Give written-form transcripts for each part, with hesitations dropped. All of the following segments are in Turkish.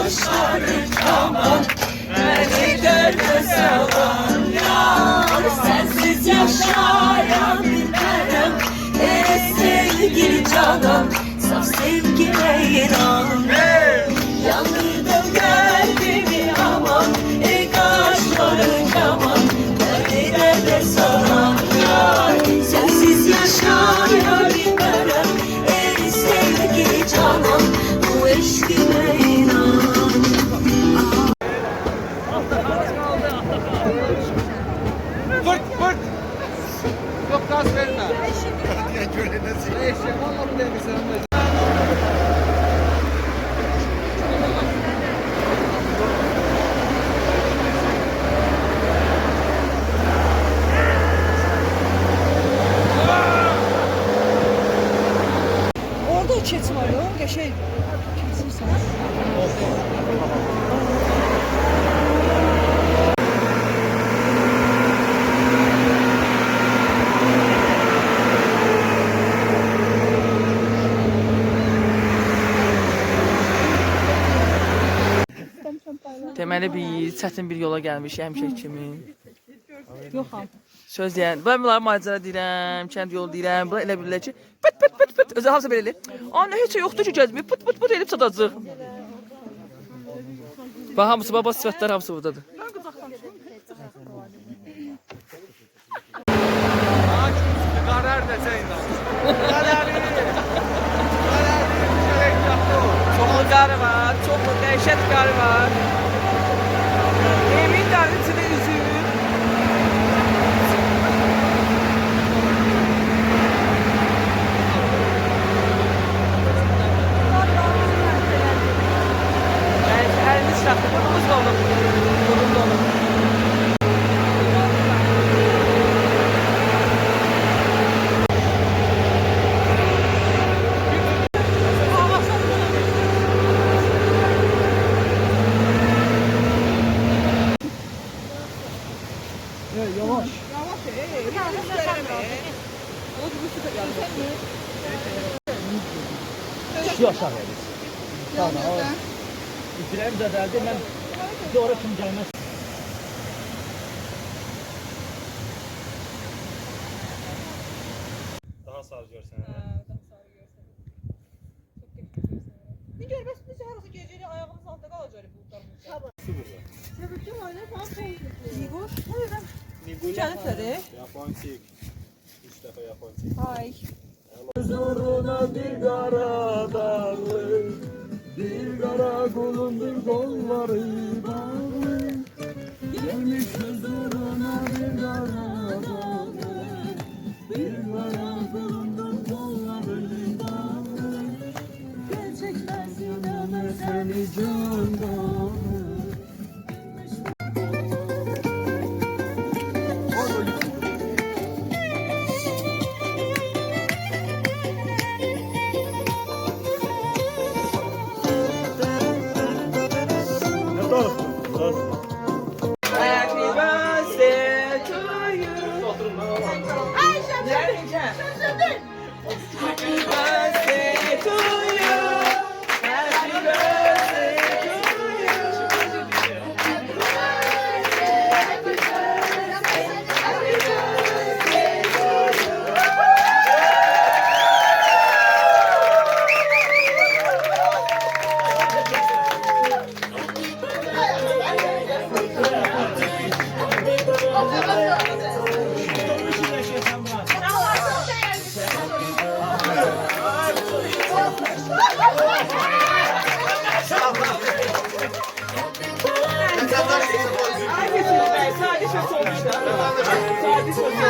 kaşların yaman, beni derde salan yar. Sensiz yaşayan bilmem, sevgili canan, saf sevgime inan. Yandırdım kalbimi aman, kaşların yaman, beni derde salan yar. Sensiz yaşayan bilmem, sevgili canan, bu eşkime inan. Fırt fırt. Yok gaz verme. Eşek valla bu demiş sen. Orada o keçi var o, geçey. Keçi sen. Deməli biz çətin bir yola gəlmişik həmişə kimi. Yoxam. Söz deyən, ben bunları macera deyirəm, kənd yolu deyirəm. Bunlar elə bilirlər ki, pıt pıt pıt pıt. Özü hamısı belə eləyir. Ana heç şey yoxdur ki, gəzməyib, pıt pıt pıt elib çatacaq. Bax hamısı, baba sifətlər hamısı buradadır. Karar deseyin lan. Çoxlu qarı var, çoxlu dəhşət qarı var. Emin qarın içində üzür. Əlini çıxartdı, burnumuz dolub. Burnum dolub. Şu aşağı verir. Tamam. İtirem zaten ben doğru kim gelmez. Daha sağ görsen. Ne görməz biz harası gecəni ayağımız altında qalacaq buludlarımız. Tamam. Səbəbim oyna falan qoydu. Igor, buyurun. Gəlibləri. Yapancı. 3 defa yapancı. Ay. Huzuruna bir kara dağlı, bir kara kulundur kolları bağlı. Gelmiş huzuruna bir kara dağlı, bir kara kulundur kolları bağlı. Gerçekten sineme seni can dağlı. Happy birthday to you. Happy birthday to you. Happy birthday to you. Sadece sonuçta. Sadece sonuçta.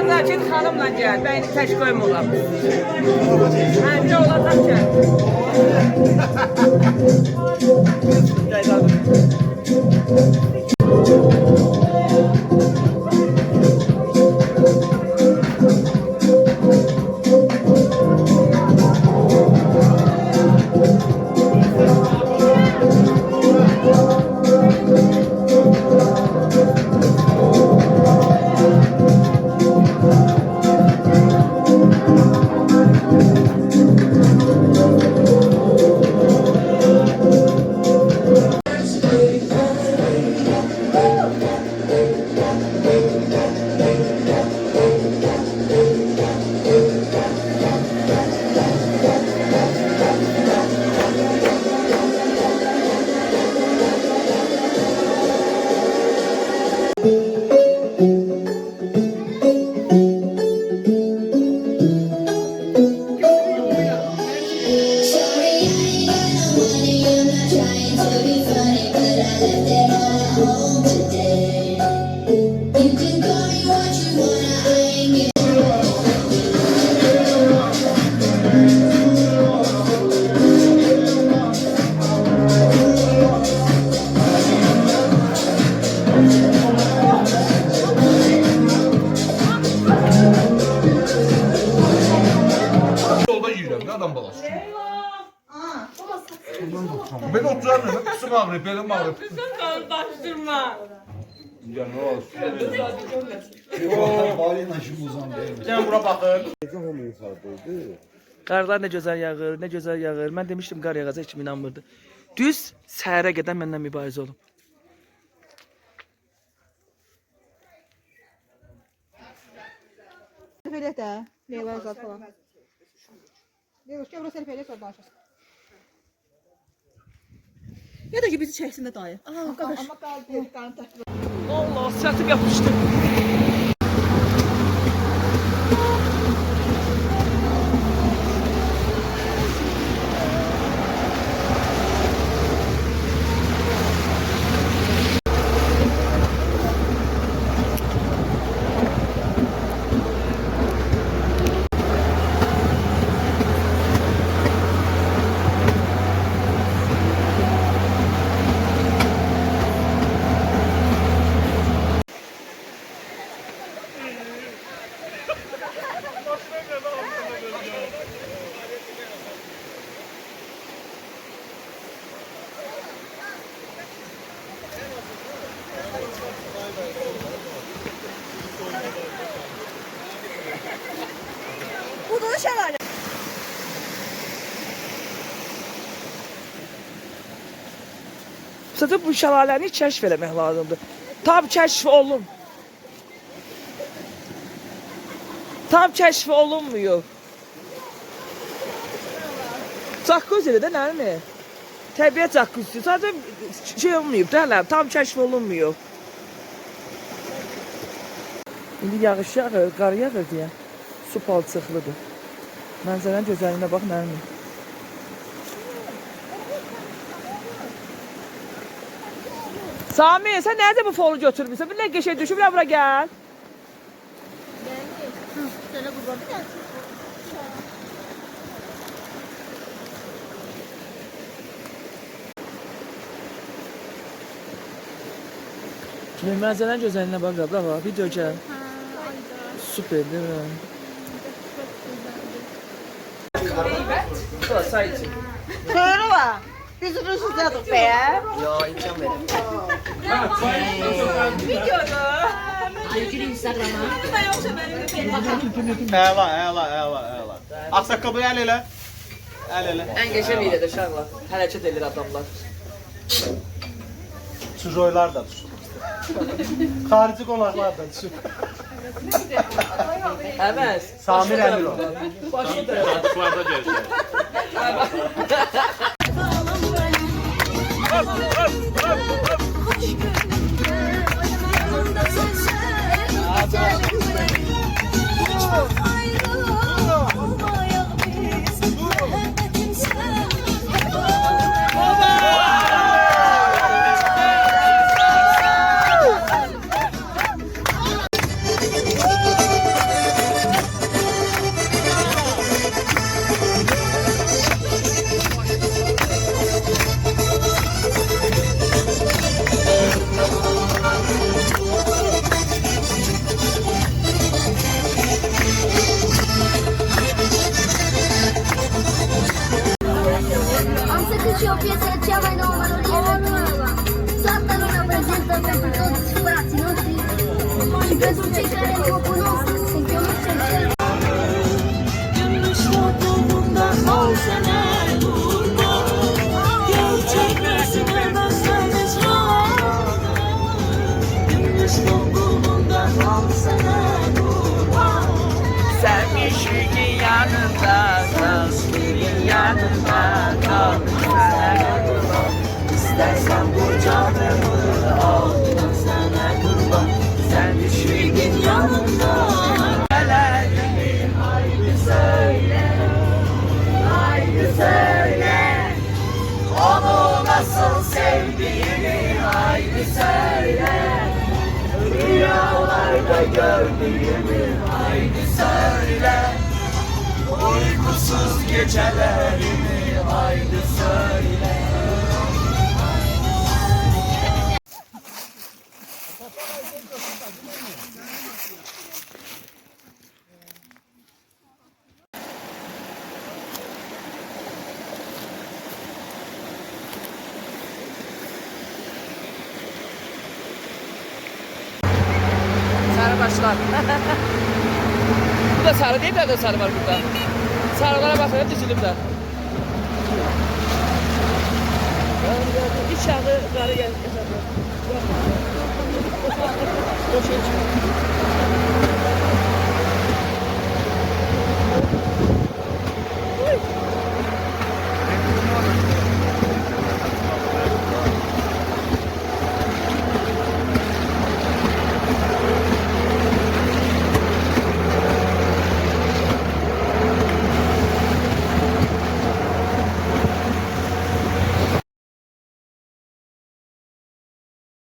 Azar git xanımla gəl. Bəyni tək qoyma olam. Hə, bir olacaq gəl. Yolda yiyirəm, nə adam balası. Ben oturamıyorum, kısım ağrıyor, belim ağrıyor. Qardaşdırma. Ya ne olsun? Gəlin bura baxın. Qarlar nə gözəl yağır, nə gözəl yağır. Mən demişdim qar yağacaq, heç kim inanmırdı. Düz səhərə qədər məndən mübarizə olub. Selfie eləyək də, Leyla Azad falan. Leyla, gəl bura selfie eləyək, sonra danışırız. Ya da ki bizi çəksin də dayı. Qardaş. Amma qarnı təhvil. Allah, sırtım yapışdı. Burada da şəlalə. Zaten bu şəlaləni kəşf eləmək lazımdır. Tam kəşf olun. Tam kəşf olunmuyor. Jacuzzi'de de nə mi? Təbiət jacuzzi. Zaten şey olmayıb da, tam kəşf olunmuyor. İndi yağış yağır, qar yağır deyə su palçıqlıdır. Mənzərənin gözəliyinə bax, nə mi? Sami, sen nerede bu fonu götürmüşsün? Bir ne geçe düşüp bura gel. Şimdi mənzərənin gözəlinə bax, bravo, video gəl. Süper değil mi? Sayıcı. Xeyri var. Biz rüzgârdıq be. Ya, imkan verin. Videoda. Əla. Ağsaqqabı əl elə. Əl elə. En geçen iyidir uşaqlar. Hərəkət edir adamlar. Çujoylar da düşür. Xarici qonaqlar da düşür. Əməz. Samir Əmirov. Başı da. Atışlarda görüşürüz. Liceo Pietro ci avevano Santa non rappresenta per tutti i frati nostri. Ci penso cercare il tuo nostro, sentiamo cercare. Gümüş topundan ol sana kurban. Gerçek resimlerden saymış Gümüş topundan ol sana kurban. Sen müşrikin yanında kal, müşrikin yanında kal. Sana kurban. İstersen bu canımı al, sana kurban. Sen müşrikin yanında. Haydi söyle, haydi söyle. Onu nasıl sevdiğini haydi söyle. Rüyalarda gördüğümü haydi söyle. Uykusuz gecelerimi haydi söyle. Sarı başlar. Bu da sarı değil mi? Sarı var burada. Sarılara bakın hep dizilibler. İç yağı qarı gəlir. Boş heç.